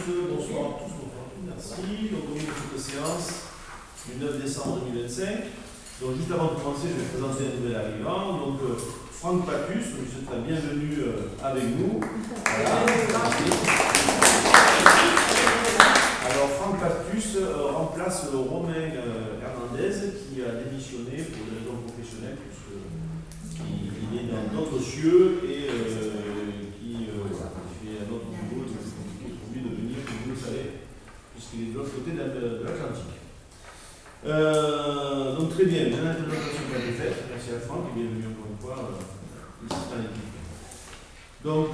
bonsoir à tous, merci. Donc, au milieu de cette séance du 9 décembre 2025. Donc, juste avant de commencer, je vais présenter un nouvel arrivant. Donc, Franck Pacus, je vous souhaite la bienvenue avec nous. Voilà. Alors, Franck Pacus remplace Romain Hernandez qui a démissionné pour des raisons professionnelles, puisqu'il est dans d'autres cieux et qui fait un autre boulot. De venir, comme vous le savez, puisqu'il est de l'autre côté de l'Atlantique. Donc très bien, une interprétation qui a été faite. Merci à Franck, qui est bienvenu encore une fois ici dans l'équipe. Donc,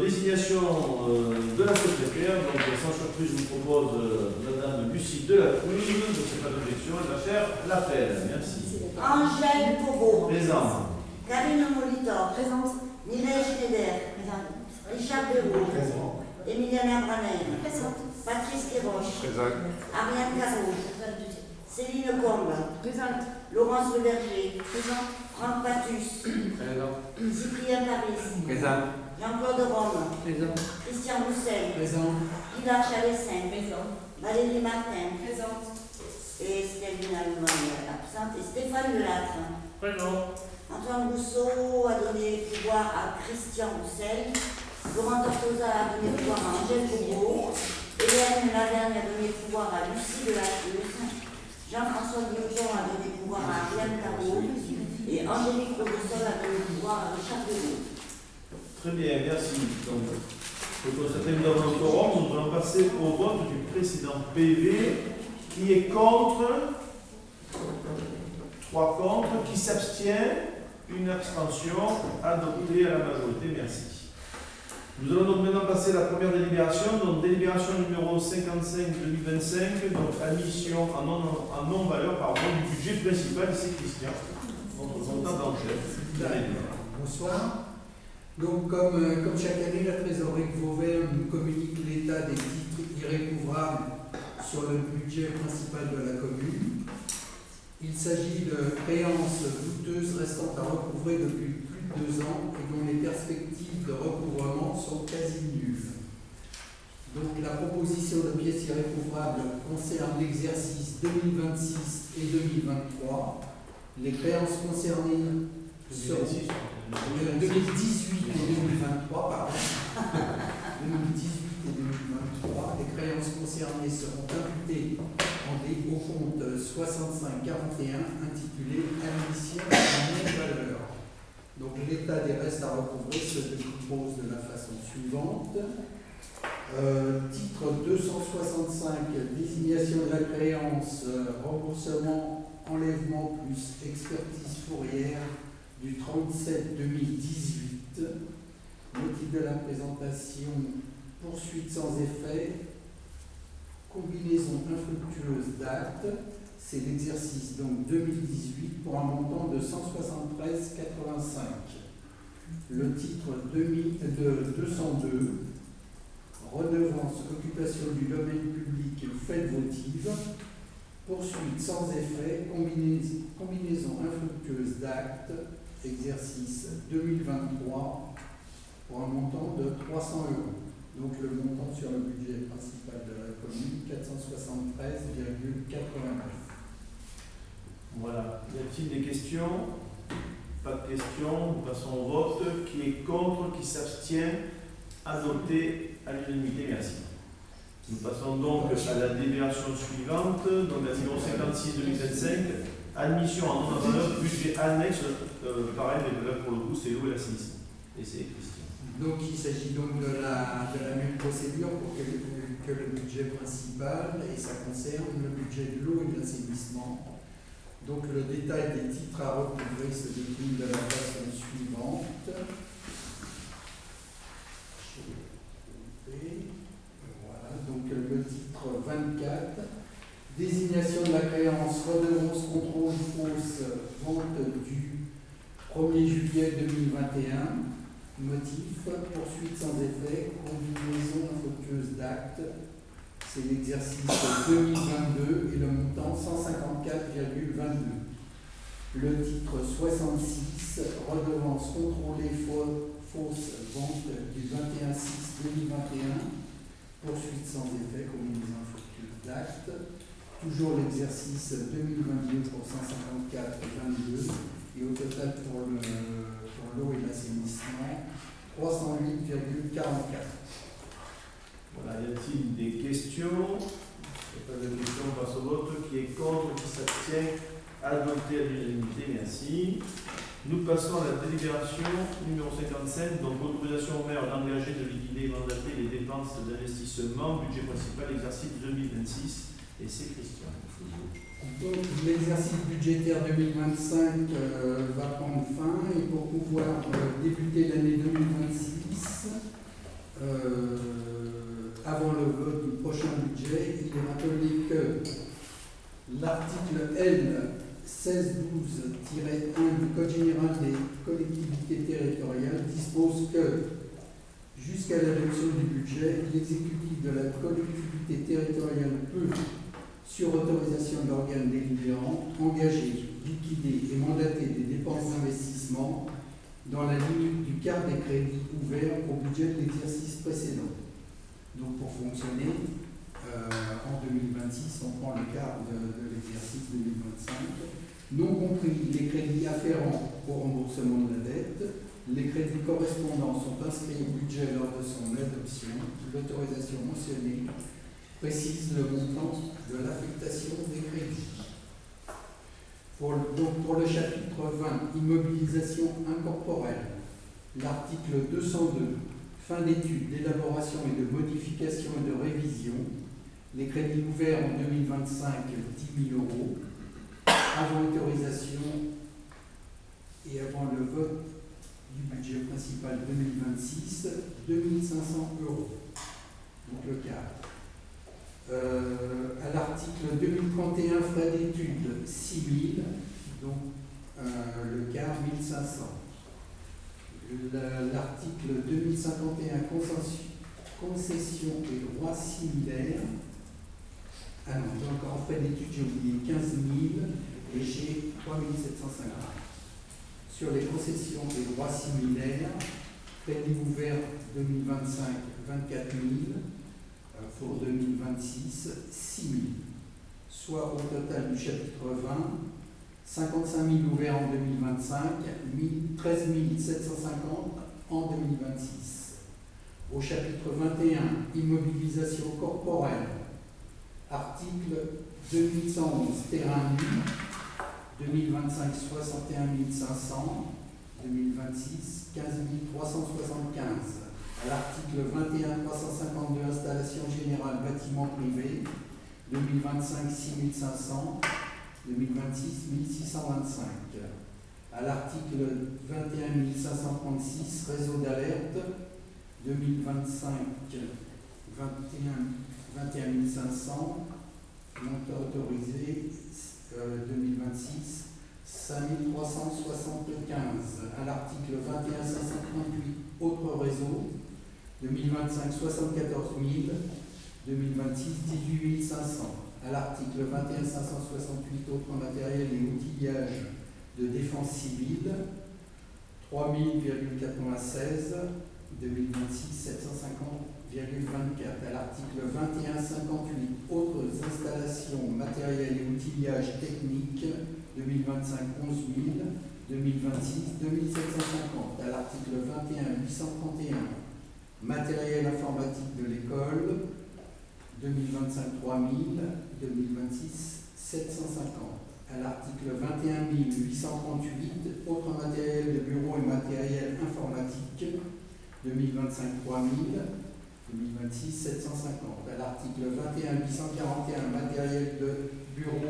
désignation de la secrétaire. Donc, sans surprise, je vous propose Madame Lucie Delacruz. Je ne sais pas d'objection, elle va faire l'appel. Merci. Angèle Togo. Présent. Karine Molitor. Présente. Mireille Schneider. Présente. Richard Béraud. Présent. Emiliana Branel. Présente. Patrice Kéroche. Présent. Ariane Caro. Céline Combe. Présente. Laurence Leverger. Présente. Franck Pacus. Présent. Cyprien Paris. Présent. Jean-Claude Rome. Présent. Christian Roussel. Présent. Pilar Chalessin. Présent. Valérie Martin. Présente. Et Stéphane Allemagne absente. Et Stéphane Delattre. Présent. Antoine Rousseau a donné pouvoir à Christian Roussel. Laurent Tortosa a donné pouvoir à Angèle Bourreau. Hélène Laverne a donné pouvoir à Lucie Delacruz. Jean-François Guillaume a donné pouvoir à Ariane Caro. Et Angélique Robussol a donné pouvoir à Richard Béraud. Très bien, merci. Donc, pour constater que nous avons un quorum, nous allons passer au vote du précédent PV. Qui est contre? 3 contre. Qui s'abstient? Une abstention. Adopté à la majorité. Merci. Nous allons donc maintenant passer à la première délibération. Donc, délibération numéro 55-2025. Donc, admission en non-valeur du budget principal. C'est Christian, notre comptable en chef. Bonsoir. Donc, comme chaque année, la trésorerie de Vauvert nous communique l'état des titres irrécouvrables sur le budget principal de la commune. Il s'agit de créances douteuses restant à recouvrer depuis plus de 2 ans et dont les perspectives de recouvrement sont quasi nulles. Donc, la proposition de pièces irrécouvrables concerne l'exercice 2026 et 2023. Les créances concernées seront 2018 et 2023, pardon. 2018 et 2023. Les créances concernées seront imputées au compte 6541 intitulé Admission en non-valeur. Donc l'état des restes à recouvrer se décompose de la façon suivante. Titre 265, désignation de la créance, remboursement, enlèvement plus expertise fourrière du 37-2018. Motif de la présentation, poursuite sans effet, combinaison infructueuse d'actes, c'est l'exercice donc 2018 pour un montant de 173,85. Le titre 202, redevance occupation du domaine public fête votive, poursuite sans effet, combinaison infructueuse d'actes, exercice 2023 pour un montant de 300 €. Donc le montant sur le budget principal de la commune, 473,89. Voilà. Y a-t-il des questions? Pas de questions. Nous passons au vote. Qui est contre? Qui s'abstient? Adopté à l'unanimité. Merci. Nous passons donc à la délibération suivante. Donc la numéro 56-2025. Admission en non-valeur, budget annexe. Pareil, mais là pour le coup, c'est l'eau et l'assainissement. Et c'est Christian. Donc il s'agit donc de la même procédure pour que le budget principal, et ça concerne le budget de l'eau et de l'assainissement. Donc le détail des titres à recouvrer se décline de la façon suivante. Voilà, donc le titre 24, désignation de la créance, redevance, contrôle, fausse, vente du 1er juillet 2021. Motif, poursuite sans effet, combinaison infructueuse d'actes, c'est l'exercice 2022 et le montant 154,22. Le titre 66, redevance contrôlée fausse vente du 21/6/2021, poursuite sans effet, communisant fructueuse d'acte. Toujours l'exercice 2022 pour 154,22 et au total pour l'eau et l'assainissement 308,44. Voilà, y a-t-il des questions? Il n'y a pas de questions, on passe au vote. Qui est contre, qui s'abstient? Adopté à l'unanimité, merci. Nous passons à la délibération numéro 55, donc autorisation au maire d'engager, de liquider et mandater les dépenses d'investissement, budget principal, exercice 2026. Et c'est Christian. Donc l'exercice budgétaire 2025 va prendre fin et pour pouvoir débuter l'année 2026, avant le vote du prochain budget, il est rappelé que l'article L 1612-1 du Code général des collectivités territoriales dispose que jusqu'à l'adoption du budget, l'exécutif de la collectivité territoriale peut, sur autorisation de l'organe délibérant, engager, liquider et mandater des dépenses d'investissement dans la limite du quart des crédits ouverts au budget de l'exercice précédent. Donc pour fonctionner, en 2026, on prend le quart de l'exercice 2025, non compris les crédits afférents au remboursement de la dette. Les crédits correspondants sont inscrits au budget lors de son adoption. L'autorisation mentionnée précise le montant de l'affectation des crédits. Pour le chapitre 20, immobilisation incorporelle, l'article 202, fin d'études, d'élaboration et de modification et de révision, les crédits ouverts en 2025, 10 000 euros, avant autorisation et avant le vote du budget principal 2026, 2 500 euros, donc le quart. À l'article 2031, frais d'études, 6 000, donc le quart, 1 500. L'article 2051, concession et droits similaires. Ah non, j'ai encore frais d'études, j'ai oublié 15 000 et j'ai 3 750. Sur les concessions et droits similaires, crédit ouvert 2025, 24 000, pour 2026, 6 000. Soit au total du chapitre 20, 55 000 ouverts en 2025, 13 750 en 2026. Au chapitre 21, immobilisation corporelle, article 2111, terrain nu, 2025, 61 500, 2026, 15 375. À l'article 21, 352, installation générale, bâtiment privé, 2025, 6 500, 2026, 1625. À l'article 21 536, réseau d'alerte, 2025, 21 500, montant autorisé, 2026, 5 375. À l'article 21 538, autre réseau, 2025, 74 000, 2026, 18 500. À l'article 21 568, autres matériels et outillage de défense civile, 3 000,96, 2026, 750,24. À l'article 21 58, autres installations, matériels et outillage technique, 2025, 11 000, 2026, 2750. À l'article 21 831, matériel informatique de l'école, 2025, 3 000, 2026, 750. À l'article 21 838, autres matériels de bureau et matériel informatique, 2025, 3 000, 2026, 750. À l'article 21 841, matériel de bureau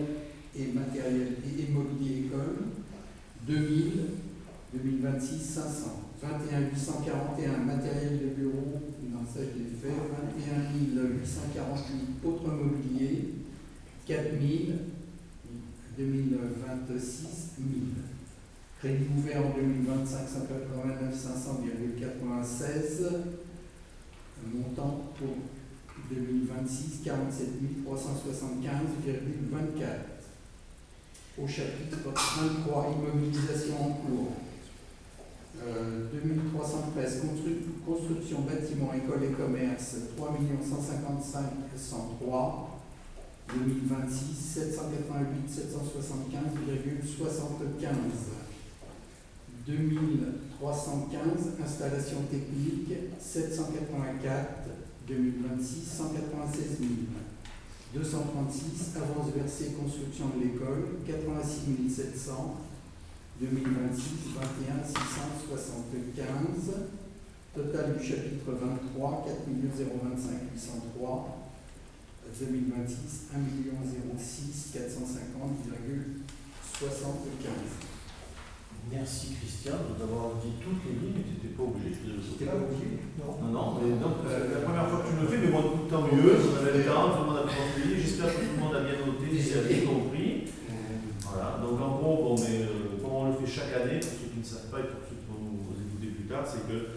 et matériel et immobilier école, 2000, 2026, 500. 21 841, matériel de bureau, non, ça je l'ai fait, 21 848, autres mobilier, 4 000, 2026, 1000. Crédit ouvert en 2025, 189 500,96, montant pour 2026, 47 375,24. Au chapitre 23, immobilisation en cours. 2313, construction bâtiments, écoles et commerces, 3 155 103. 2026, 788 775,75. 2315, installation technique, 784. 2026, 196 000. 236, avance versée construction de l'école, 86 700. 2026, 21 675. Total du chapitre 23, 4 025 803. 2026, 1 06 450,75. Merci Christian de t'avoir dit toutes les lignes, tu n'étais pas obligé. C'était pas obligé? Non, mais donc, c'est la première fois que tu le fais, mais moi, tant mieux, on avait le temps, tout le monde a pu payer. J'espère que tout le monde a bien noté, si a bien compris. Voilà, donc en gros, bon, mais, comme on le fait chaque année, pour ceux qui ne savent pas et pour ceux qui vont nous écouter plus tard, c'est que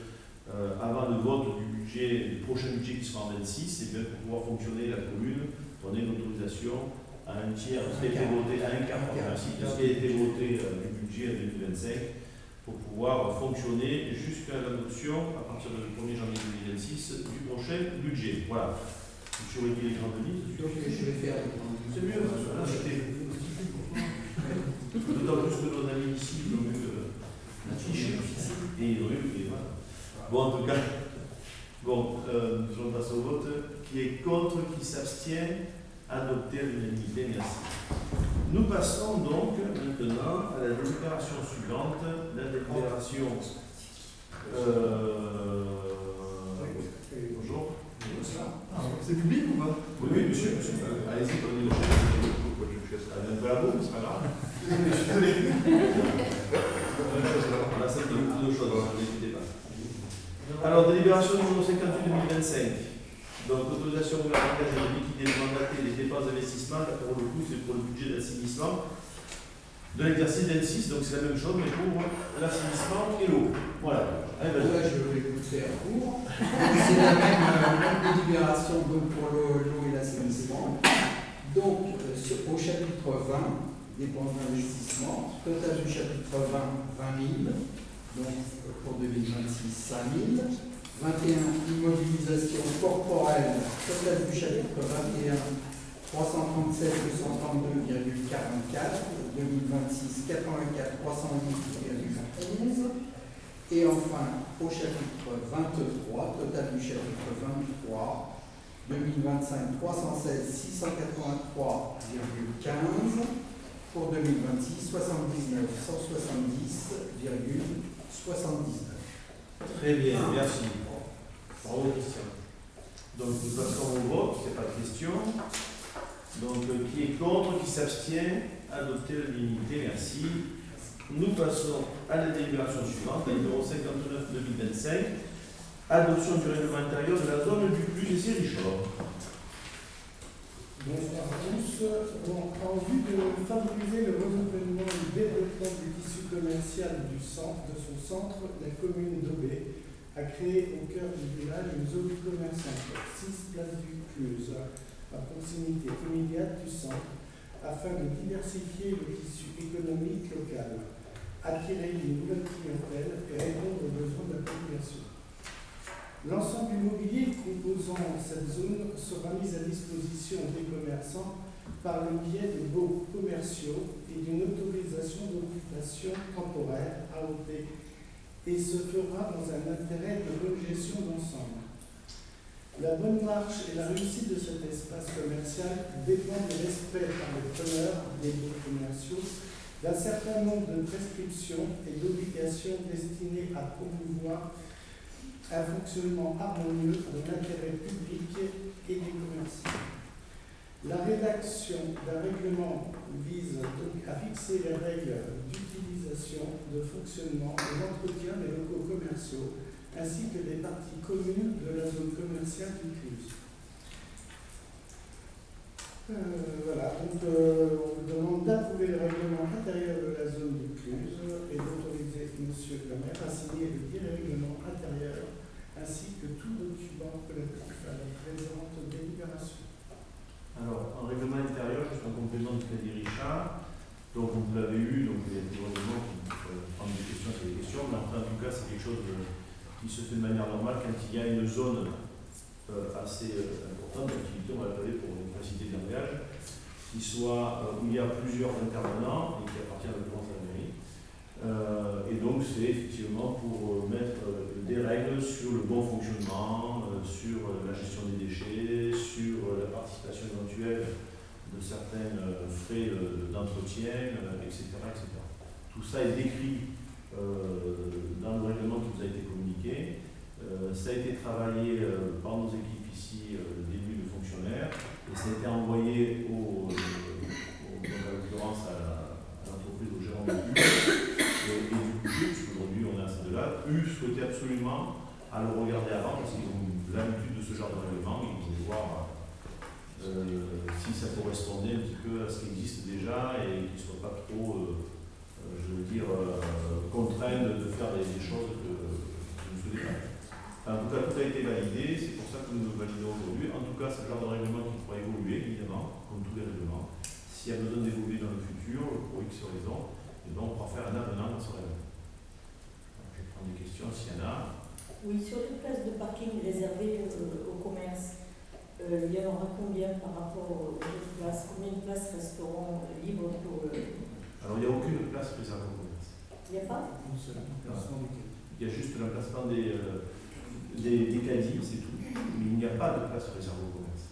avant le vote du budget, du prochain budget qui sera en 26, c'est bien pour pouvoir fonctionner la commune, donner une autorisation à un tiers de ce qui a été voté, à un quart, merci, de ce qui a été voté du budget en 2025, pour pouvoir fonctionner jusqu'à l'adoption, à partir du 1er janvier 2026, du prochain budget. Voilà. Je vais dire les grandes lignes. Donc je vais faire les grandes lignes. C'est mieux, parce que là, c'était. D'autant plus que nos amis ici, ils ont eu la fiche. Et ils ont eu, et voilà. Bon, en tout cas, bon, je passe au vote. Qui est contre, qui s'abstient, adopté à l'unanimité, merci. Nous passons donc maintenant à la délibération suivante, la délibération. Bonjour. C'est public ou pas? Oui, oui, monsieur. Allez-y, prenez le chef. Allez un peu à bout, c'est pas grave. On a cette beaucoup de choses, n'hésitez pas. Alors, délibération numéro 58-2025. Donc, autorisation gouvernementale de liquider, de mandater les dépenses d'investissement. Là, pour le coup, c'est pour le budget d'assainissement de l'exercice 26. Donc, c'est la même chose, mais pour l'assainissement et l'eau. Voilà. Allez, là, je vais vous faire court. C'est la même délibération donc, pour l'eau et l'assainissement. Donc, au chapitre 20, dépenses d'investissement, total du chapitre 20, 20 000. Donc, pour 2026, 5 000. 21, immobilisation corporelle, total du chapitre 21, 337 232,44, 2026, 84 308,11. Et enfin, au chapitre 23, total du chapitre 23, 2025, 316 683,15, pour 2026, 79 170,79. très bien, merci. Bravo, Christian. Donc, nous passons au vote, il n'y a pas de question. Donc, qui est contre, qui s'abstient, adopté à l'unanimité, merci. Nous passons à la délibération suivante, la numéro 59-2025, adoption du règlement intérieur de la zone du plus, et c'est Richard. Bonsoir à tous. En vue de favoriser le renouvellement et le développement du tissu commercial de son centre, la commune d'Aubé a créé au cœur du village une zone commerçante, 6 places du Cluse, à proximité immédiate du centre, afin de diversifier le tissu économique local, attirer une nouvelle clientèle et répondre aux besoins de la population. L'ensemble immobilier composant cette zone sera mis à disposition des commerçants par le biais de baux commerciaux et d'une autorisation d'occupation temporaire AOT, et se fera dans un intérêt de bonne gestion d'ensemble. La bonne marche et la réussite de cet espace commercial dépendent de respect par les preneurs des baux commerciaux d'un certain nombre de prescriptions et d'obligations destinées à promouvoir un fonctionnement harmonieux de l'intérêt public et des commerçants. La rédaction d'un règlement vise donc à fixer les règles d'utilisation, de fonctionnement et d'entretien des locaux commerciaux, ainsi que des parties communes de la zone commerciale du Cluse. Voilà, donc on vous demande d'approuver le règlement intérieur de la zone du Cluse et d'autoriser M. le maire à signer le dit règlement intérieur ainsi que tout document relatif à la présente délibération. Alors, en règlement intérieur, juste un complément de Crédit Richard. Donc, vous l'avez eu, donc il y a des éléments qui prendre des questions, c'est des questions, mais enfin, en tout cas, ça assez importante d'activité, on va l'appeler pour une capacité de langage, qui soit où il y a plusieurs intervenants et qui appartient à l'occurrence à la mairie. Et donc c'est effectivement pour mettre des règles sur le bon fonctionnement, sur la gestion des déchets, sur la participation éventuelle de certains frais d'entretien, etc., etc. Tout ça est décrit dans le règlement qui vous a été communiqué. Ça a été travaillé par nos équipes ici, d'élus de fonctionnaires, et ça a été envoyé donc à l'occurrence à l'entreprise, au gérant du et du coup, puisqu'aujourd'hui on est à ce là, souhaitait absolument à le regarder avant, parce qu'ils ont l'habitude de ce genre de règlement, ils voulaient voir si ça correspondait un petit peu à ce qui existe déjà et qu'ils ne soient pas trop, je veux dire, contraints de faire des choses que ne souhaitaient pas. En tout cas, tout a été validé, c'est pour ça que nous le validons aujourd'hui. En tout cas, c'est le genre de règlement qui pourra évoluer, évidemment, comme tous les règlements. S'il y a besoin d'évoluer dans le futur, pour X raisons, et donc on pourra faire un avenant dans ce règlement. Alors, je vais prendre des questions s'il y en a. Oui, sur les places de parking réservées au commerce, il y en aura combien par rapport aux autres places? Combien de places resteront libres pour Alors, il n'y a aucune place réservée au commerce. Il n'y a pas? Il y a juste l'emplacement des caddies, c'est tout. Mais il n'y a pas de place réservée au commerce.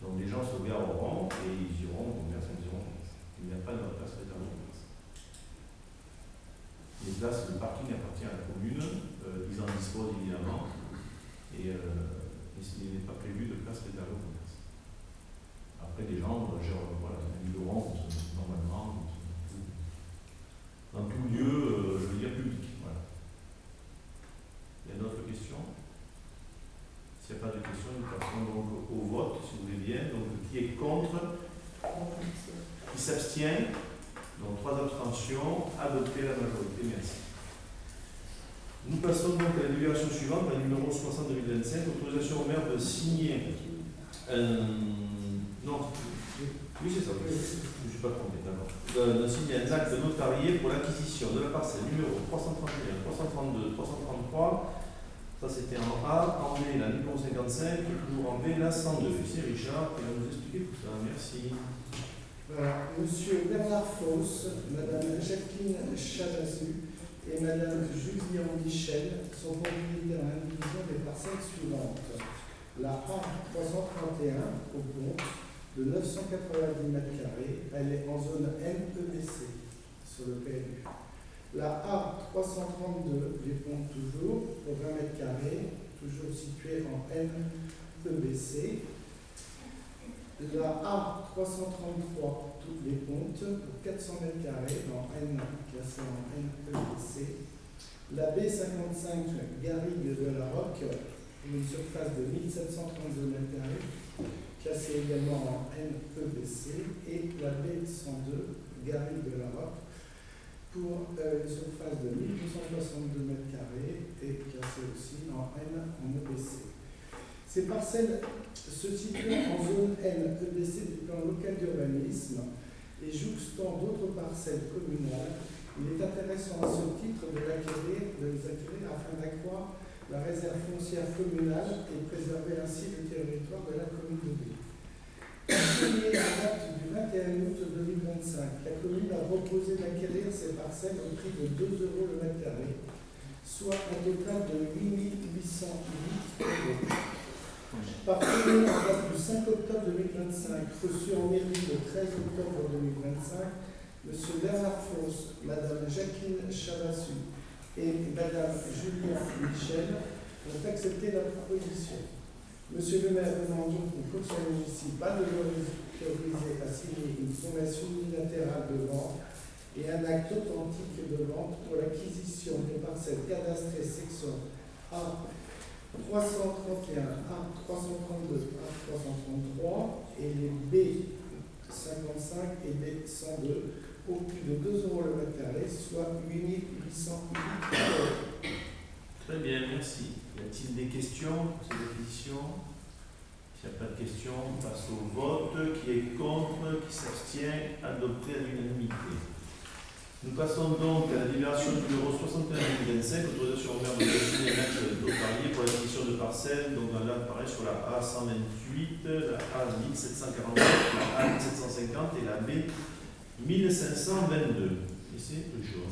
Donc les gens se gareront et ils iront au commerce, ils iront au commerce. Il n'y a pas de place réservée au commerce. Les places de parking appartiennent à la commune, ils en disposent évidemment, et il n'est pas prévu de place réservée au commerce. Après, les gens géreront normalement dans tout lieu, je veux dire, public. Voilà. Il y a d'autres questions? S'il n'y a pas de questions, nous passons donc au vote, si vous voulez bien. Donc, qui est contre? Qui s'abstient? Donc, 3 abstentions. Adopté la majorité. Merci. Nous passons donc à la délibération suivante, la numéro 60-2025. Autorisation au maire de signer non. Oui, c'est ça. Je ne suis pas trompé, d'accord. De signer un acte notarié pour l'acquisition de la parcelle numéro 331, 332, 333. Ça, c'était en A, en B, la numéro 55, toujours en B, la 102. C'est Richard qui va nous expliquer tout ça. Merci. Voilà. Monsieur Bernard Foss, Madame Jacqueline Chavazu et Madame Julien Michel sont propriétaires à l'indivision des parcelles suivantes. La A331 au compte de 990 m², elle est en zone NEBC sur le PLU. La A332 du pont toujours pour 20 m², toujours située en NEBC. La A333 toutes les pontes pour 400 m² en N, classée en NEBC. La B55 Garrigue de la Roque pour une surface de 1732 m², classée également en NEBC. Et la B102 Garrigue de la Roque pour une surface de 1262 m² et classée aussi en NEBC. Ces parcelles se situent en zone NEBC du plan local d'urbanisme et jouxtant d'autres parcelles communales. Il est intéressant à ce titre de les acquérir afin d'accroître la réserve foncière communale et préserver ainsi le territoire de la commune de B. Signé à date du 21 août 2025, la commune a proposé d'acquérir ces parcelles au prix de 2 € le m², soit un total de 8 808 €. Par commune en date du 5 octobre 2025, reçu en mairie le 13 octobre 2025, M. Bernard Foss, Mme Jacqueline Chavazu et Mme Julien Michel ont accepté la proposition. Monsieur le maire demande donc au conseil municipal de l'autoriser à signer une promesse unilatérale de vente et un acte authentique de vente pour l'acquisition des parcelles cadastrées section A 331, A 332, A 333 et les B55 et B102 au prix de 2 € le m², soit 8 808 €. Très bien, merci. Y a-t-il des questions pour ces acquisitions? S'il n'y a pas de questions, on passe au vote. Qui est contre? Qui s'abstient? Adopté à l'unanimité. Nous passons donc à la délibération numéro 61-2025, autorisation au maire de désigner un acte notarié pour l'acquisition de parcelles, donc là pareil sur la A128, la A1740, la A1750 et la B1522. Et c'est le jour.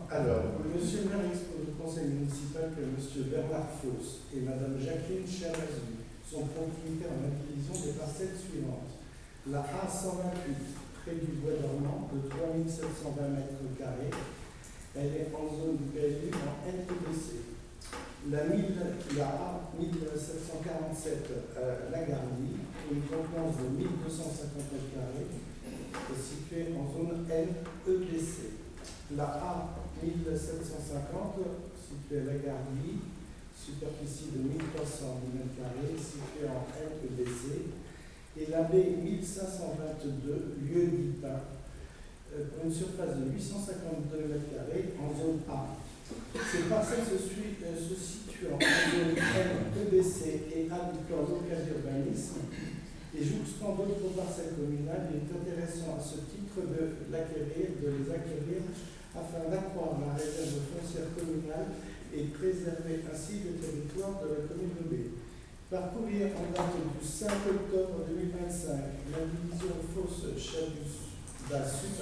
Alors, monsieur le maire expose au conseil municipal que monsieur Bernard Fausse et madame Jacqueline Chermazu sont propriétaires en acquisition des parcelles suivantes. La A128, près du bois dormant, de 3720 m². Elle est en zone PLU en NPDC. La A1747, La Gardie, une contenance de 1250 m², est située en zone NEPC. La A1750, située à La Gardie, superficie de 1310 m², située en NEPC. Et la B1522, lieu d'Ipin, pour une surface de 852 m² en zone A. Ces parcelles se situent en zone M, EBC et A du plan local d'urbanisme et jouxtant d'autres parcelles communales. Il est intéressant à ce titre de les acquérir afin d'accroître la réserve foncière communale et préserver ainsi le territoire de la commune de B. Par courrier en date du 5 octobre 2025, la division Fosse Chabus-Dassu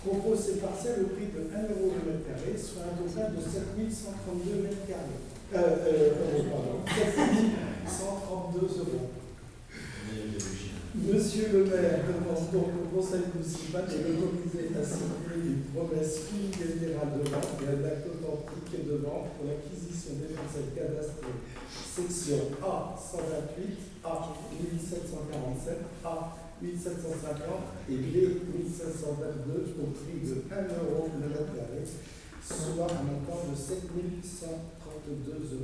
propose ces parcelles au prix de 1 € le mètre carré, soit un total de 7132 m². 7132 €. Monsieur le maire demande donc au conseil municipal de l'autoriser à signer une promesse unilatérale de vente et un acte authentique de vente pour l'acquisition des parcelles cadastrées section A 128, A 1747, A 1750 et B 1522 au prix de 1 € le mètre carré, soit un montant de 7132 €.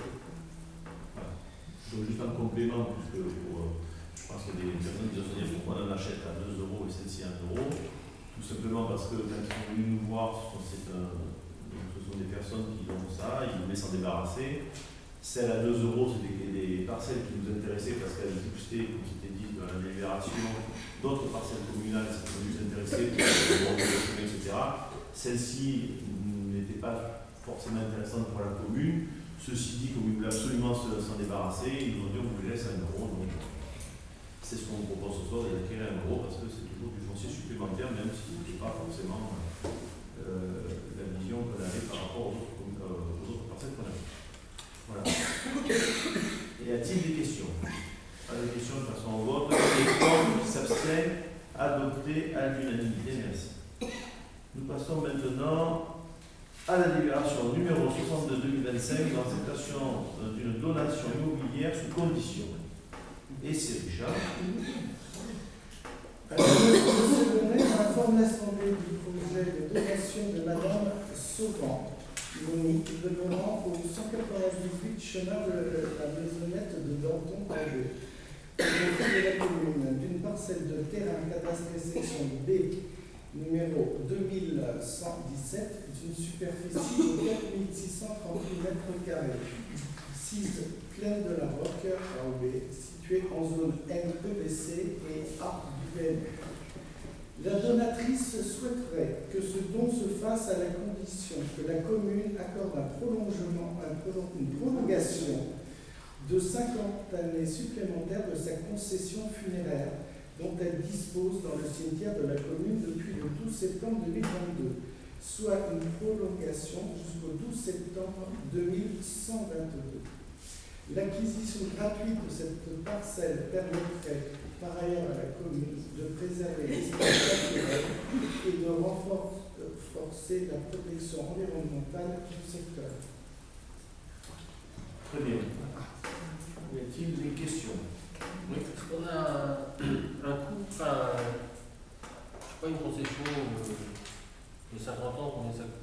Donc juste un complément, puisque je pense qu'il y a des personnes qui se disent pourquoi on en achète à 2 € et celle-ci à 1 €. Tout simplement parce que quand ils sont venus nous voir, ce sont des personnes qui ont ça, ils voulaient s'en débarrasser. Celles à 2 €, c'était des parcelles qui nous intéressaient parce qu'elles boostaient, comme c'était dit, dans la délibération, d'autres parcelles communales qui nous intéressaient, etc. Celles-ci n'étaient pas forcément intéressantes pour la commune. Ceci dit, comme ils voulaient absolument s'en débarrasser, ils nous ont dit on vous les laisse à 1 €. Donc, c'est ce qu'on vous propose ce soir, d'acquérir 1 € parce que c'est toujours du foncier supplémentaire, même si ce n'était pas forcément la vision qu'on avait par rapport aux autres parcelles qu'on avait. Voilà. Y a-t-il des questions? Pas de questions, de façon au vote. Les comptes qui s'abstiennent, adoptés à l'unanimité. Merci. Nous passons maintenant à la délibération numéro 62-2025 dans l'acceptation d'une donation immobilière sous condition. Et c'est Richard. Monsieur le maire informe l'Assemblée du projet de donation de Madame Sauvant, Monique, demeurant au 198 chemin de la maisonnette de Danton, Angers, au profit de la commune, d'une parcelle de terrain cadastrée section B, numéro 2117, d'une superficie de 4638 m², sise Plaine de la Roque, AOB, située en zone NEPC et A du PLU. La donatrice souhaiterait que ce don se fasse à la condition que la commune accorde une prolongation de 50 années supplémentaires de sa concession funéraire dont elle dispose dans le cimetière de la commune depuis le 12 septembre 2022, soit une prolongation jusqu'au 12 septembre 2122. L'acquisition gratuite de cette parcelle permettrait par ailleurs à la commune de préserver l'espace naturel et de renforcer la protection environnementale du secteur. Très bien. Y a-t-il des questions? Oui. On a un coût, pas une concession de 50 ans, combien ça coûte?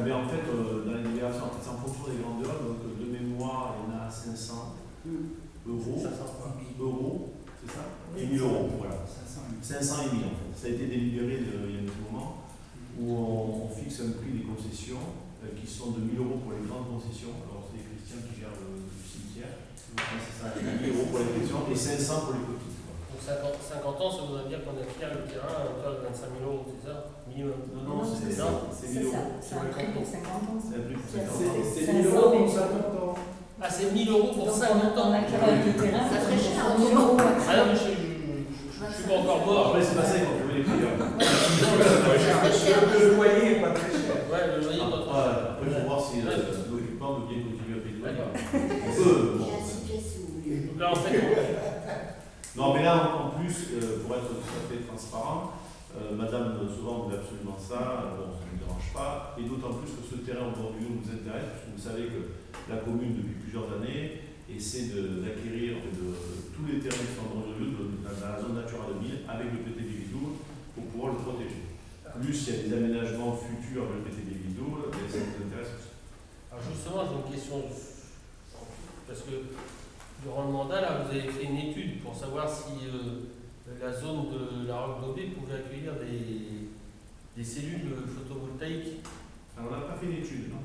En fait, dans les libérations, c'est en fonction des grandeurs, donc de mémoire, il y en a 500 euros. 500 euros, c'est ça? Et 1000 €, voilà. 500 et 1000 en fait. Ça a été délibéré il y a un petit moment où on fixe un prix des concessions qui sont de 1000 € pour les grandes concessions. Alors c'est Christian qui gère le cimetière. C'est ça, 1000 € pour les concessions et 500 pour les petites. Donc 50 ans, ça voudrait dire qu'on acquiert le terrain à hauteur de 25 000 €, c'est ça? Minimum. Non, c'est 1000 C'est ça, euros. c'est un prix pour 50 ans. C'est un prix pour 50 C'est ans. c'est 1000 euros pour 50 ans. Ah, c'est 1000 € pour Donc 50 ans. on acquiert le terrain, Ça serait cher, en en euros. Ah non, mais je suis pas encore mort. Après, c'est pas ça qu'on peut les prix. Le loyer n'est pas très cher. Ouais, le loyer est pas trop cher. Après, il faut voir si l'occupant veut bien continuer à payer le loyer. D'accord. On peut, bon. J'ai 6 pièces si vous voulez. Donc là, en fait, Non, mais là, en plus, pour être tout à fait transparent, Madame souvent voulait absolument ça, bon, ça ne me dérange pas, et d'autant plus que ce terrain au bord du Lyon nous intéresse, parce que vous savez que la commune, depuis plusieurs années, essaie d'acquérir tous les terrains qui sont dans le Lyon, dans la zone Natura 2000, avec le PT des Vidours, pour pouvoir le protéger. Plus il y a des aménagements futurs avec le PT des Vidours, ça nous intéresse aussi. alors justement, j'ai une question. Parce que durant le mandat, là, vous avez fait une étude pour savoir si la zone de la Roque d'Aubé pouvait accueillir des cellules photovoltaïques. Alors, on n'a pas fait d'étude, non.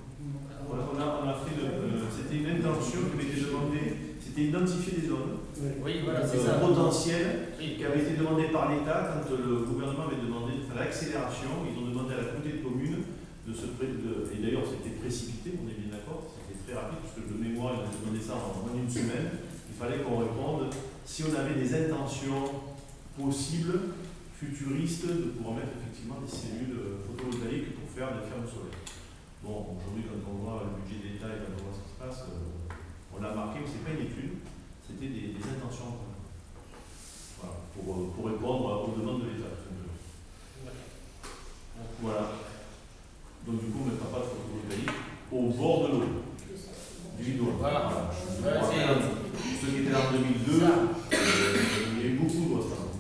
On a fait c'était une intention qui avait été demandée, c'était identifier des zones Oui, voilà, c'est ça. potentielles Oui. qui avait été demandé par l'État quand le gouvernement avait demandé de faire l'accélération. Ils ont demandé à la communauté de communes de se et d'ailleurs c'était précipité, on est bien d'accord, c'était très rapide parce que de mémoire ils ont demandé ça en moins d'une semaine. Il fallait qu'on réponde si on avait des intentions possibles, futuristes, de pouvoir mettre effectivement des cellules photovoltaïques pour faire des fermes solaires. Bon, aujourd'hui quand on voit le budget d'État et quand on voit ce qui se passe, on a marqué que ce n'est pas une étude, c'était des intentions. Voilà, pour répondre aux demandes de l'État. Voilà. Donc du coup, on ne mettra pas de photovoltaïque au bord de l'eau, du Vidour. Voilà. Ceux qui étaient là en 2002, il y a eu beaucoup de retards.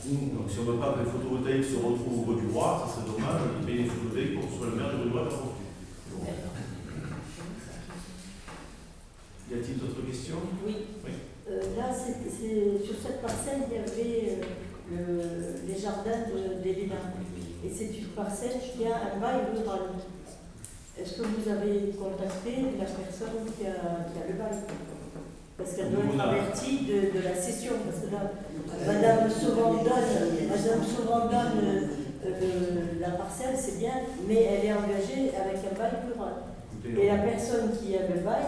Donc si on ne veut pas que les photovoltaïques se retrouvent au bord du roi, ça serait dommage, ils payent les photovoltaïques pour que ce soit le maire du roi qui en profite. Y a-t-il d'autres questions? Oui. Oui. Là, sur cette parcelle, il y avait les jardins des Lénins. Et c'est une parcelle qui a un bail rural. Est-ce que vous avez contacté la personne qui a le bail? Parce qu'elle doit être avertie de la cession. Parce que là, Madame Sauvant donne la parcelle, c'est bien, mais elle est engagée avec un bail rural. Et la personne qui a le bail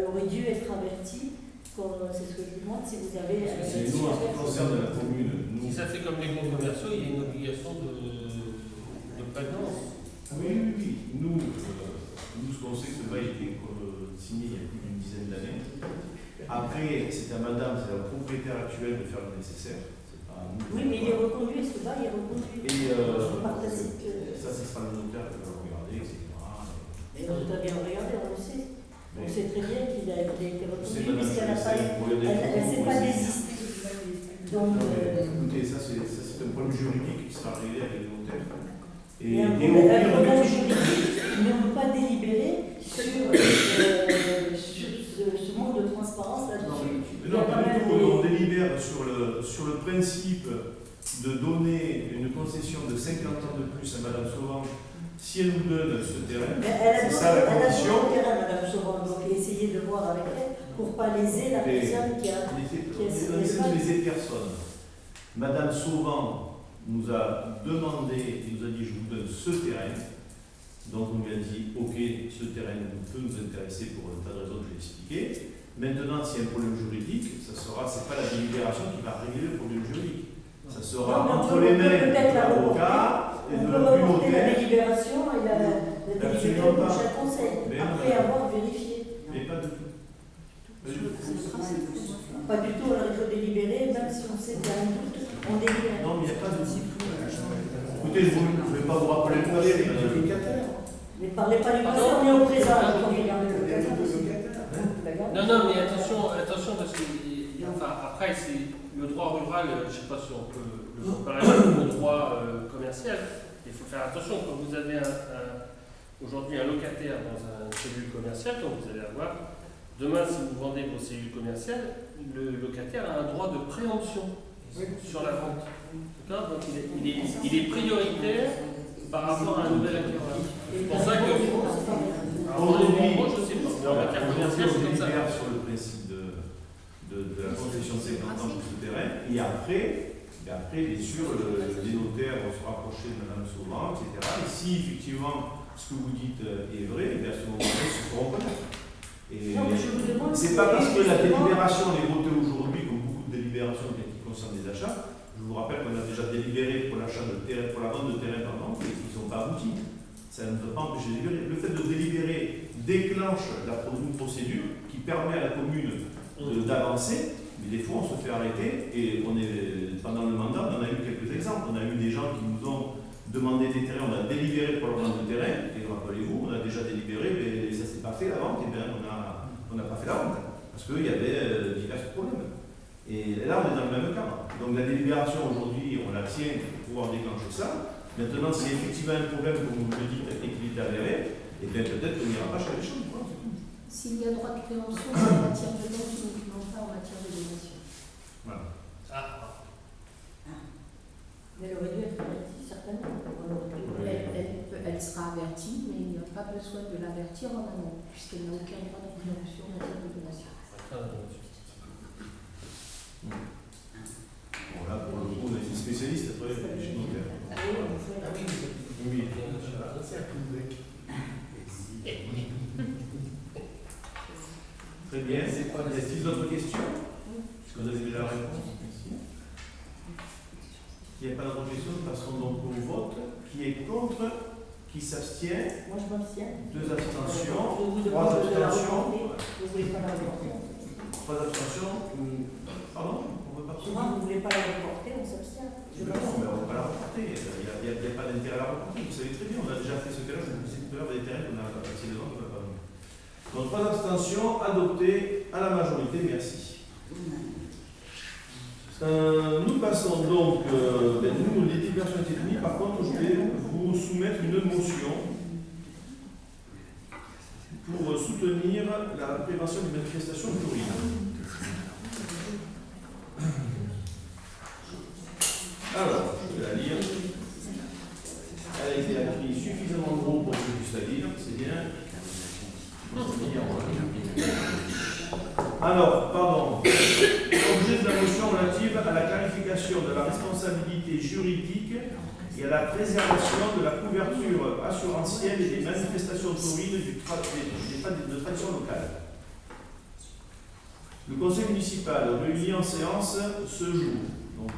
aurait dû être avertie. C'est ce que je vous demande, si vous avez... C'est nous, en ce qui concerne la commune, Si ça fait comme les bons commerciaux, il y a une obligation de prévenance. Oui. Nous, ce qu'on sait, que ce bail était signé il y a plus d'une dizaine d'années. Après, c'est à madame, c'est la propriétaire actuelle de faire le nécessaire. C'est pas à nous. Oui, mais il est reconduit, ce bail est reconduit. Et Par tacite, ça, ce sera le notaire qui va regarder, etc. Et on doit bien regarder, on le sait. On sait très bien qu'il a été C'est reconduit madame puisqu'elle n'a pas... Elle ne s'est pas désistée. Donc... Écoutez, ça, c'est un problème juridique qui sera réglé avec le notaire. Il y a un Et au pire, problème juridique, mais on ne peut pas délibérer sur ce manque de transparence là-dessus. non, pas du tout. On délibère sur le principe de donner une concession de 50 ans de plus à madame Sauvant si elle nous donne ce terrain. C'est ça la condition. Elle a d'autres terrains, madame Sauvant, donc essayez de voir avec elle pour ne pas léser la personne qui a... On essaie de léser personne. Madame Sauvant nous a demandé, il nous a dit je vous donne ce terrain. Donc on lui a dit ok, ce terrain peut nous intéresser pour un tas de raisons que j'ai expliquées. Maintenant, s'il y a un problème juridique, c'est pas la délibération qui va régler le problème juridique. Ça sera entre les mains de l'avocat et on de peut du reporter la notaire. délibération et la délibération Absolument au pas. prochain conseil, Mais après non. avoir vérifié. Mais pas du tout. Pas du tout. Pas du tout, alors il faut délibérer, même si on sait qu'il y a un doute, on délibère. Non, mais il n'y a pas de Écoutez, je ne vais pas vous rappeler le passé. Mais parlez pas du passé, on est au présent. quand on regarde le présent. Non, mais attention, parce que après, c'est le droit rural, je ne sais pas si on peut le comparer au droit commercial. Il faut faire attention quand vous avez aujourd'hui un locataire dans une cellule commerciale, comme vous allez avoir. Demain, si vous vendez vos cellules commerciales, le locataire a un droit de préemption sur la vente. D'accord ? Donc il est prioritaire par rapport à un nouvel acquéreur. C'est pour ça que. Moi, je ne sais pas. Mais en matière commerciale, c'est comme ça. Sur le principe de la concession possession de 50 ans de ce terrain. Et après, bien sûr, les notaires vont se rapprocher de Mme Sauvan, etc. Et si effectivement ce que vous dites est vrai, à ce moment-là, ils se feront connaître. Et c'est pas parce que la délibération est votée aujourd'hui, comme beaucoup de délibérations qui concernent les achats. Je vous rappelle qu'on a déjà délibéré pour l'achat de terrain, pour la vente de terrain, et qu'ils n'ont pas abouti. Ça ne peut pas empêcher de délibérer. Le fait de délibérer déclenche une procédure qui permet à la commune d'avancer, mais des fois on se fait arrêter et pendant le mandat, on a eu quelques exemples. On a eu des gens qui nous ont demandé des terrains, on a délibéré pour la vente de terrain, et rappelez-vous, on a déjà délibéré, mais ça ne s'est pas fait la vente, et bien on n'a pas fait la vente, parce qu'il y avait divers problèmes. Et là, on est dans le même cas. Donc la délibération aujourd'hui, on la tient pour pouvoir déclencher ça. Maintenant, si effectivement un problème, comme vous le dites, et qu'il est avéré, et bien peut-être qu'on n'ira pas chez les choses. S'il y a droit de préemption, c'est en matière de vente, uniquement pas en matière de donation. Voilà. Mais elle aurait dû être avertie, certainement. Elle sera avertie, mais il n'y a pas besoin de l'avertir en amont, puisqu'elle n'a aucun droit de préemption en matière de donation. Bon, là, pour le coup, on est des spécialistes, après, chez nous. Oui. Très bien. Y a-t-il d'autres questions? Est-ce que vous avez déjà la réponse? Il n'y a pas d'autres questions, nous passerons donc au vote. Qui est contre? Qui s'abstient? Moi, je m'abstiens. 2 abstentions. 3 abstentions. abstentions. Vous ne voulez pas la reporter? 3 abstentions. Pardon? On ne veut pas Souvent, vous ne voulez pas la reporter, on s'abstient. Non, mais on ne va pas la reporter. Il n'y a pas d'intérêt à la reporter. Vous savez très bien, on a déjà fait ce cas-là. Je vous disais tout à l'heure des terrains qu'on a passé devant, on ne va pas. Donc 3 abstentions adoptées à la majorité. Merci. Nous passons donc, nous, les délibérations étaient finies. Par contre, je vais vous soumettre une motion pour soutenir la prévention des manifestations taurines. Alors, je vais la lire. Elle a été écrite suffisamment gros pour que je puisse la lire, c'est bien. Alors, pardon. Objet de la motion relative à la clarification de la responsabilité juridique et à la préservation de la couverture assurantielle et des manifestations taurines de tradition locale. Le conseil municipal réuni en séance ce jour, donc,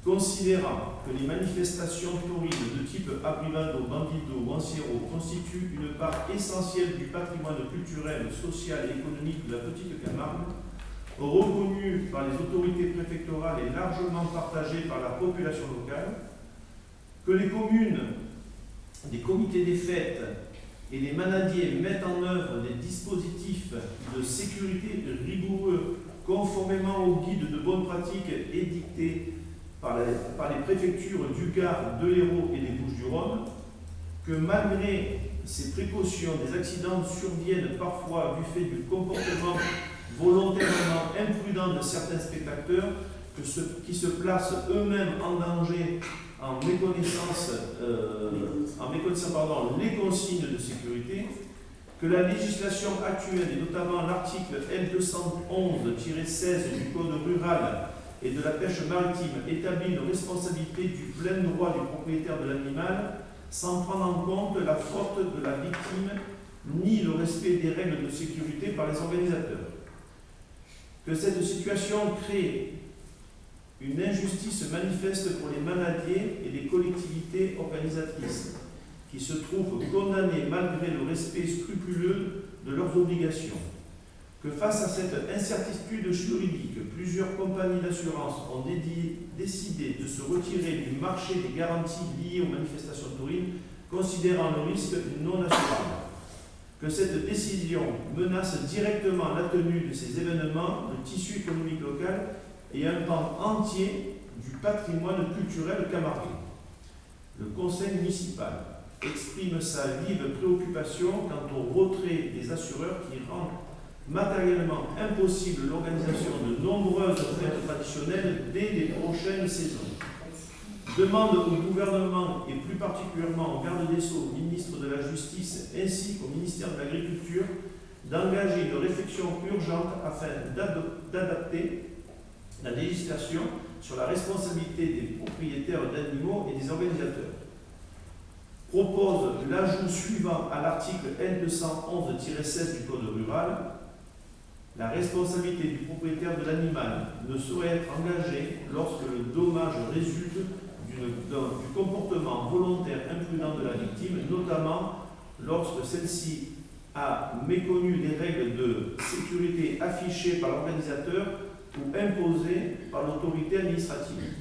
considérant que les manifestations taurines de type Abrivado, Bandido ou Anciero constituent une part essentielle du patrimoine culturel, social et économique de la Petite Camargue, reconnue par les autorités préfectorales et largement partagée par la population locale, que les communes, les comités des fêtes et les manadiers mettent en œuvre des dispositifs de sécurité rigoureux conformément aux guides de bonnes pratiques édictés par les préfectures du Gard, de l'Hérault et des Bouches-du-Rhône, que malgré ces précautions, des accidents surviennent parfois du fait du comportement volontairement imprudent de certains spectateurs qui se placent eux-mêmes en danger en méconnaissant les consignes de sécurité, que la législation actuelle, et notamment l'article L211-16 du Code rural et de la pêche maritime, établit une responsabilité du plein droit du propriétaire de l'animal sans prendre en compte la faute de la victime ni le respect des règles de sécurité par les organisateurs. Que cette situation crée une injustice manifeste pour les manadiers et les collectivités organisatrices qui se trouvent condamnés malgré le respect scrupuleux de leurs obligations. Que face à cette incertitude juridique, plusieurs compagnies d'assurance ont décidé de se retirer du marché des garanties liées aux manifestations taurines, considérant le risque non assurable. Que cette décision menace directement la tenue de ces événements, le tissu économique local et un pan entier du patrimoine culturel camarguais. Le conseil municipal exprime sa vive préoccupation quant au retrait des assureurs qui rendent matériellement impossible l'organisation de nombreuses fêtes traditionnelles dès les prochaines saisons. Demande au gouvernement et plus particulièrement au garde des Sceaux, au ministre de la Justice ainsi qu'au ministère de l'Agriculture d'engager une réflexion urgente afin d'adapter la législation sur la responsabilité des propriétaires d'animaux et des organisateurs. Propose l'ajout suivant à l'article L211-16 du Code rural. La responsabilité du propriétaire de l'animal ne saurait être engagée lorsque le dommage résulte du comportement volontaire imprudent de la victime, notamment lorsque celle-ci a méconnu les règles de sécurité affichées par l'organisateur ou imposées par l'autorité administrative.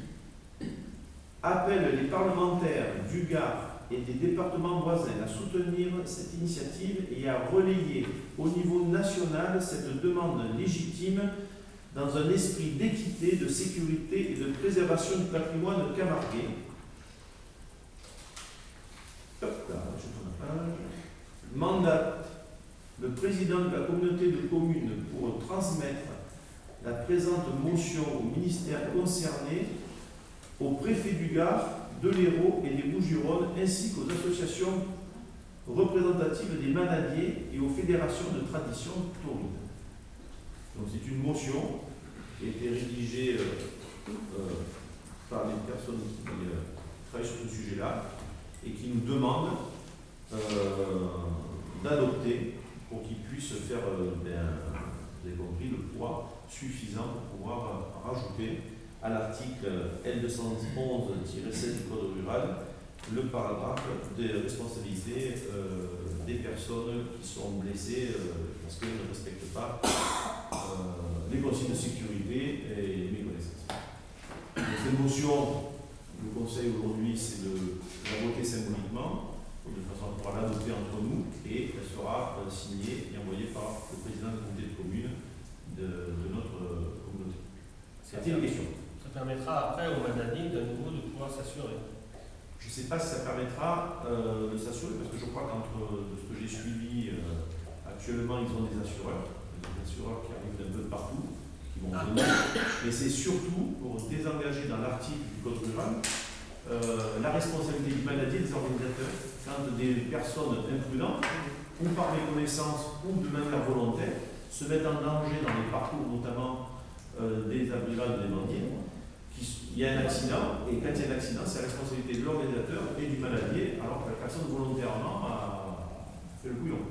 Appelle les parlementaires du Gard et des départements voisins à soutenir cette initiative et à relayer au niveau national cette demande légitime dans un esprit d'équité, de sécurité et de préservation du patrimoine camarguais. Mandate le président de la communauté de communes pour transmettre la présente motion au ministère concerné, au préfet du Gard, de l'Hérault et des Bouches-du-Rhône, ainsi qu'aux associations représentatives des manadiers et aux fédérations de tradition taurine. Donc c'est une motion qui a été rédigée par les personnes qui travaillent sur ce sujet-là et qui nous demandent d'adopter pour qu'ils puissent faire, vous avez compris, le poids suffisant pour pouvoir rajouter à l'article L211-16 du Code rural le paragraphe des responsabilités des personnes qui sont blessées parce qu'elles ne respectent pas les consignes de sécurité et les méconnaissances. Donc, cette motion, le conseil aujourd'hui, c'est de la voter symboliquement, de façon à pouvoir l'adopter entre nous, et elle sera signée et envoyée par le président de la communauté de communes de notre communauté. C'était une question. Ça permettra après aux manadiers de nouveau de pouvoir s'assurer. Je ne sais pas si ça permettra de s'assurer, parce que je crois qu'entre ce que j'ai suivi, actuellement ils ont des assureurs qui arrivent d'un peu de partout, qui vont venir, mais c'est surtout pour désengager dans l'article du Code rural la responsabilité du manadier des organisateurs quand des personnes imprudentes, ou par méconnaissance ou de manière volontaire, se mettent en danger dans les parcours, notamment des abrigages des manadiers. Il y a un accident, et quand il y a un accident, c'est la responsabilité de l'organisateur et du manadier, alors que la personne volontairement a fait le bouillon.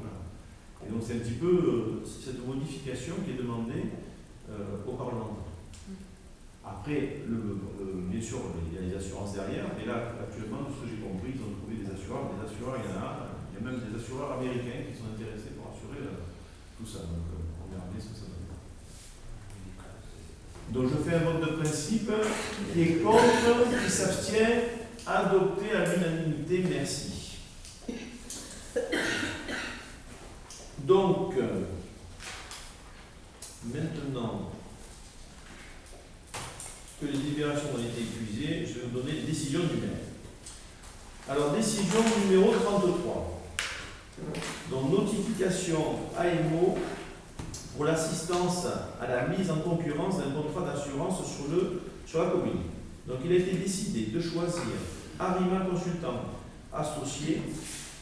Et donc c'est un petit peu cette modification qui est demandée aux parlementaires. Après, bien sûr, il y a les assurances derrière, mais là, actuellement, tout ce que j'ai compris, ils ont trouvé des assureurs. Des assureurs, il y en a même des assureurs américains qui sont intéressés pour assurer tout ça. Donc on verra bien ce que ça donne. Donc je fais un vote de principe qui est contre, qui s'abstient, adopté à l'unanimité. Merci. Donc, maintenant que les délibérations ont été épuisées, je vais vous donner décision du maire. Alors, décision numéro 33. Donc, notification AMO pour l'assistance à la mise en concurrence d'un contrat d'assurance sur la commune. Donc il a été décidé de choisir Arima Consultant Associés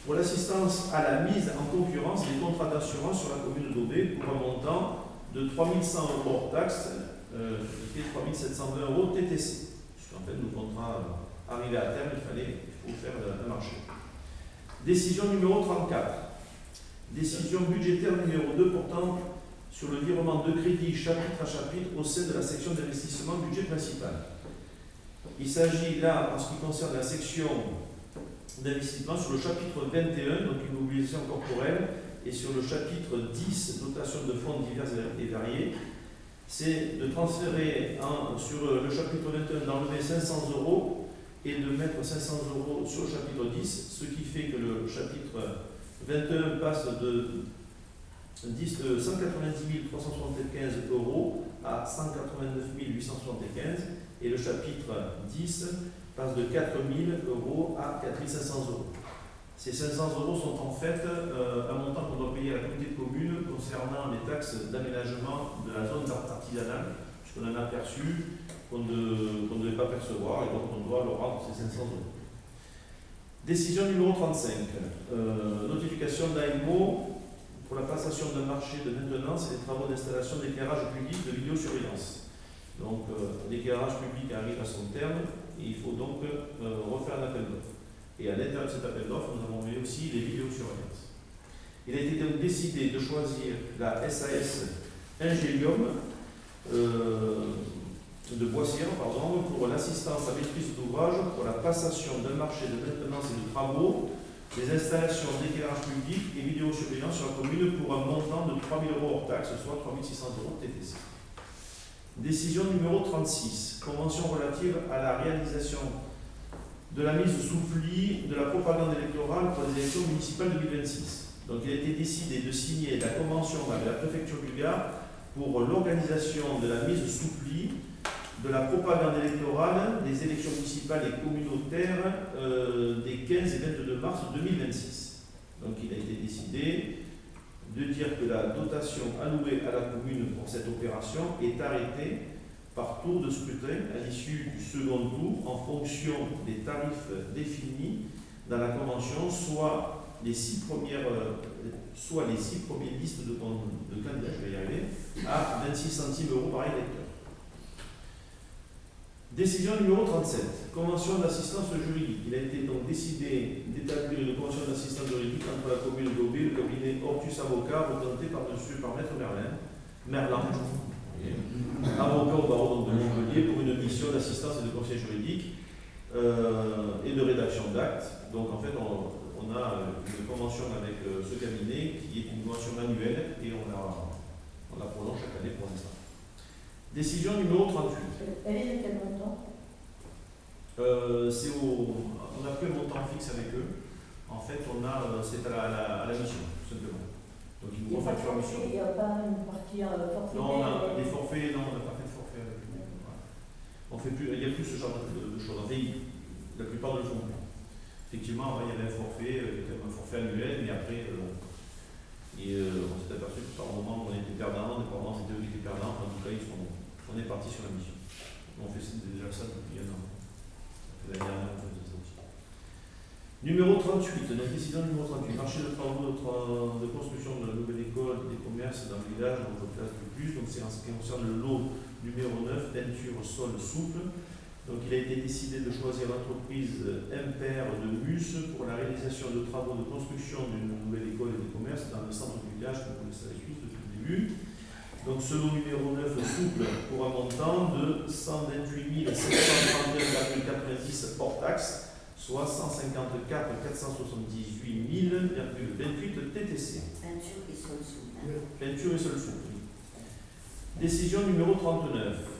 pour l'assistance à la mise en concurrence des contrats d'assurance sur la commune d'Aubé pour un montant de 3 100 € hors taxe, qui fait 3 720 € TTC. Puisqu'en fait, nos contrats arrivaient à terme, il faut faire un marché. Décision numéro 34. Décision budgétaire numéro 2 portant sur le virement de crédit chapitre à chapitre au sein de la section d'investissement budget principal. Il s'agit là, en ce qui concerne la section d'investissement, sur le chapitre 21, donc une mobilisation corporelle, et sur le chapitre 10, dotation de fonds divers et variés, c'est de transférer sur le chapitre 21, d'enlever 500 € et de mettre 500 € sur le chapitre 10, ce qui fait que le chapitre 21 passe de 190 375 € à 189 875 et le chapitre 10 passe de 4 000 € à 4 500 €. Ces 500 € sont en fait un montant qu'on doit payer à la communauté de communes concernant les taxes d'aménagement de la zone artisanale, puisqu'on en a perçu qu'on ne devait pas percevoir et donc on doit leur rendre ces 500 €. Décision numéro 35. Notification d'AMO pour la passation d'un marché de maintenance et des travaux d'installation d'éclairage public de vidéosurveillance. Donc l'éclairage public arrive à son terme et il faut donc refaire un appel d'offres. Et à l'intérieur de cet appel d'offres, nous avons mis aussi les vidéosurveillance. Il a été donc décidé de choisir la SAS Ingélium de Boissière pour l'assistance à maîtrise d'ouvrage pour la passation d'un marché de maintenance et de travaux des installations d'éclairage public et vidéosurveillance sur la commune pour un montant de 3 000 € hors taxe, soit 3 600 € TTC. Décision numéro 36, convention relative à la réalisation de la mise sous pli de la propagande électorale pour les élections municipales 2026. Donc il a été décidé de signer la convention avec la préfecture du Gard pour l'organisation de la mise sous pli de la propagande électorale des élections municipales et communautaires des 15 et 22 mars 2026. Donc il a été décidé de dire que la dotation allouée à la commune pour cette opération est arrêtée par tour de scrutin à l'issue du second tour en fonction des tarifs définis dans la convention, soit les 6 premières listes de candidats, je vais y arriver, à 26 centimes € par électeur. Décision numéro 37, convention d'assistance juridique. Il a été donc décidé d'établir une convention d'assistance juridique entre la commune d'Aubé et le cabinet Hortus Avocat, représenté par Maître Merlan, avocat au barreau de Montpellier, pour une mission d'assistance et de conseil juridique et de rédaction d'actes. Donc en fait, on a une convention avec ce cabinet qui est une convention annuelle et on la prolonge chaque année pour l'instant. Décision numéro 38. Elle est de quel montant? On a pris un montant fixe avec eux. En fait, c'est à la mission, tout simplement. Donc ils nous refacturent la mission. Il n'y a pas une partie forfaitaire? Non, on a des forfaits, non, on n'a pas fait de forfait avec eux. Voilà. Il n'y a plus ce genre de choses. En fait, la plupart le font. Effectivement, il y avait un forfait annuel, mais après, on s'est aperçu que par moment on était perdant, par moment c'était eux qui étaient perdants. En tout cas, on est parti sur la mission. On fait déjà ça depuis un an. L'année dernière, on faisait ça aussi. Numéro 38, donc décision numéro 38, marché de travaux de construction de la nouvelle école des commerces dans le village, on ne place plus. Donc c'est en ce qui concerne le lot numéro 9, peinture sol souple. Donc il a été décidé de choisir l'entreprise MPR de Mus pour la réalisation de travaux de construction d'une nouvelle école des commerces dans le centre du village, comme vous le savez tous depuis le début. Donc ce lot numéro 9 souple pour un montant de 128 732,90 hors taxe, soit 154 478 000,28 TTC. Peinture et sol souple. Peinture et sol souple. Décision numéro 39.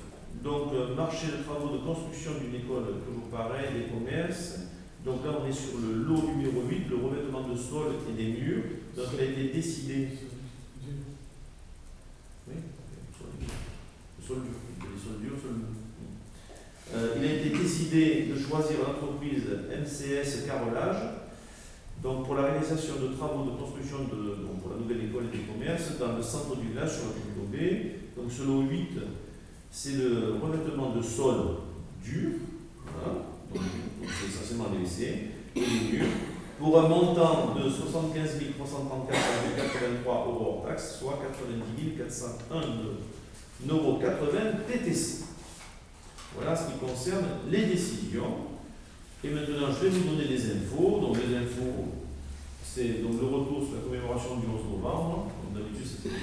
Donc, marché de travaux de construction d'une école, toujours pareil, des commerces. Donc là, on est sur le lot numéro 8, le revêtement de sol et des murs. Donc, il a été décidé. Oui, le sol dur. Les sols durs, sol dur. Il a été décidé de choisir l'entreprise MCS Carrelage. Donc, pour la réalisation de travaux de construction pour la nouvelle école des commerces dans le centre du village sur la commune d'Aubé. Donc, ce lot 8. C'est le revêtement de sol dur, voilà, donc c'est essentiellement DVC, et les murs, pour un montant de 75 334,83 € hors taxe, soit 90 401,80 € TTC. Voilà ce qui concerne les décisions. Et maintenant, je vais vous donner des infos. Donc, les infos, c'est donc le retour sur la commémoration du 11 novembre. Comme d'habitude, c'était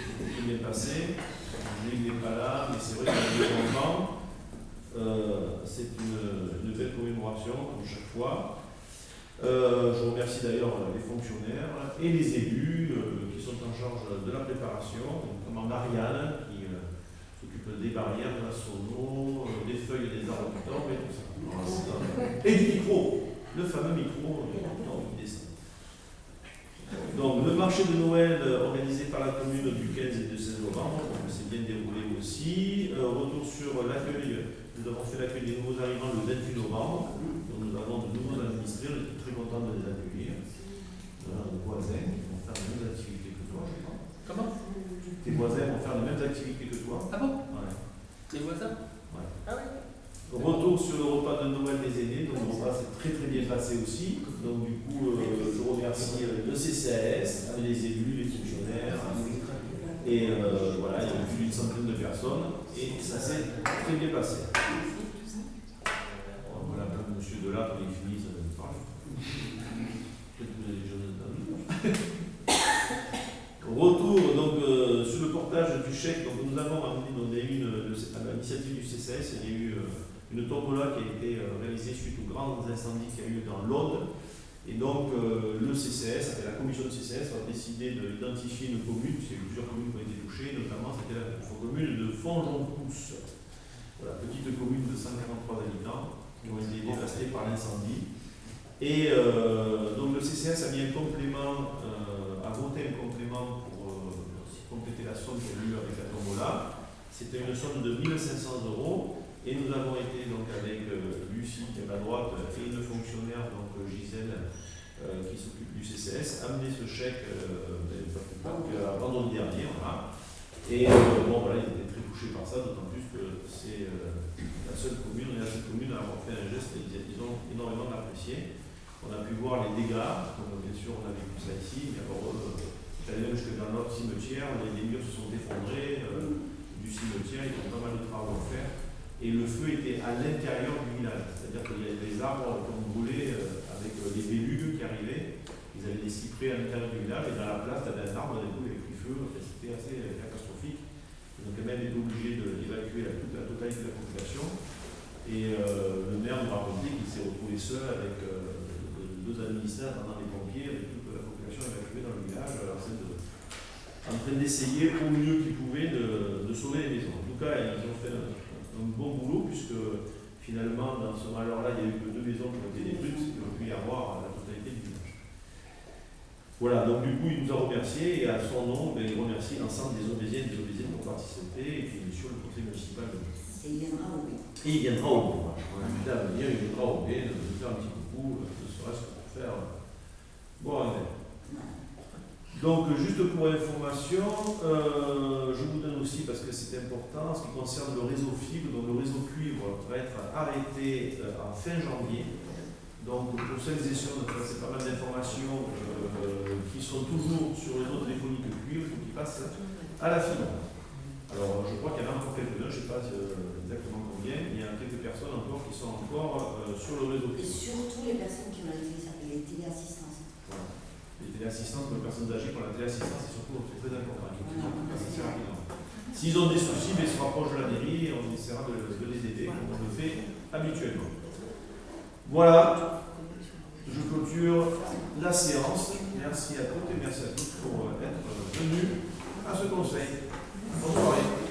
bien passé. Je n'ai pas là, mais c'est vrai que les enfants, c'est une belle commémoration, comme chaque fois. Je remercie d'ailleurs les fonctionnaires et les élus qui sont en charge de la préparation, notamment Marianne, qui s'occupe des barrières, de la sono, des feuilles et des arbres qui tombent et tout ça. Et du micro, le fameux micro qui descend. Donc, le marché de Noël organisé par la commune du 15 et du 16 novembre, s'est bien déroulé aussi. Retour sur l'accueil, nous avons fait l'accueil des nouveaux arrivants le 28 novembre. Donc, nous avons de nouveaux administrés, on est très contents de les accueillir. Voilà, nos voisins qui vont faire les mêmes activités que toi, je crois. Comment? Tes voisins vont faire les mêmes activités que toi. Ah bon? Ouais. Les voisins? Ouais. Ah oui. Retour sur le repas de Noël des aînés, donc le repas s'est très très bien passé aussi. Donc du coup, je remercie le CCAS, les élus, les fonctionnaires, Et voilà, il y a eu plus d'une centaine de personnes et ça s'est très bien passé. Voilà, comme monsieur Delattre, il finit, ça va nous parler. Peut-être que vous avez déjà entendu. Retour donc sur le portage du chèque. Donc nous avons amené, à l'initiative du CCS, il y a eu une tombola qui a été réalisée suite aux grands incendies qu'il y a eu dans l'Aude. Et donc le CCS, la commission de CCS a décidé d'identifier une commune, puisqu'il y a eu plusieurs communes qui ont été touchées, notamment c'était la commune de Fonds-Jonc-Pousse. Voilà, petite commune de 143 habitants qui ont été dévastées par l'incendie. Et donc le CCS a mis un complément, a voté un complément pour compléter la somme qu'il y a eu avec la tombola. C'était une somme de 1 500 €. Et nous avons été donc avec Lucie qui est à ma droite et une fonctionnaire, donc Gisèle, qui s'occupe du CCS, amener ce chèque vendredi dernier. Voilà. Et bon, voilà, ils étaient très touchés par ça, d'autant plus que c'est la seule commune à avoir fait un geste, ils ont énormément apprécié. On a pu voir les dégâts, donc bien sûr on a vécu ça ici, mais alors j'allais même jusque dans notre cimetière, les murs se sont effondrés du cimetière, ils ont pas mal de travaux à faire. Et le feu était à l'intérieur du village, c'est-à-dire qu'il y avait des arbres qui ont brûlé avec les bélugues qui arrivaient, ils avaient des cyprès à l'intérieur du village, et dans la place, il y avait un arbre, d'un coup, il avait pris feu, c'était assez catastrophique. Ils ont quand même été obligés d'évacuer la totalité de la population. Et le maire nous a raconté qu'il s'est retrouvé seul avec deux administrés attendant les pompiers, avec toute la population évacuée dans le village, en train d'essayer au mieux qu'ils pouvaient de sauver les maisons. En tout cas, ils ont fait un bon boulot, puisque finalement, dans ce malheur-là, il n'y a eu que 2 maisons qui ont été détruites, il aurait pu y avoir la totalité du village. Voilà, donc du coup, il nous a remerciés, et à son nom, il remercie l'ensemble des Obésiennes et des Obésiennes qui ont participé, et puis bien sûr le conseil municipal. Et il viendra au B. Et il viendra au B. On a invité à venir, il viendra au B, de nous faire un petit coucou, ne serait-ce que pour faire bon. Donc, juste pour information, je vous donne aussi, parce que c'est important, en ce qui concerne le réseau fibre, donc le réseau cuivre va être arrêté en fin janvier. Donc, pour celles et ceux, c'est pas mal d'informations qui sont toujours sur le réseau téléphonique cuivre, il faut qu'ils passent à la fibre. Alors, je crois qu'il y en a encore quelques-uns, je ne sais pas exactement combien, mais il y a quelques personnes encore qui sont encore sur le réseau Et cuivre. surtout les personnes qui ont les téléassistances. Voilà. Les téléassistants pour les personnes âgées, pour la téléassistance, c'est très important. Il faut qu'ils passent assez rapidement. S'ils ont des soucis, ils se rapprochent de la mairie et on essaiera de les aider, comme on le fait habituellement. Voilà, je clôture la séance. Merci à toutes et merci à tous pour être venus à ce conseil. Bonne soirée.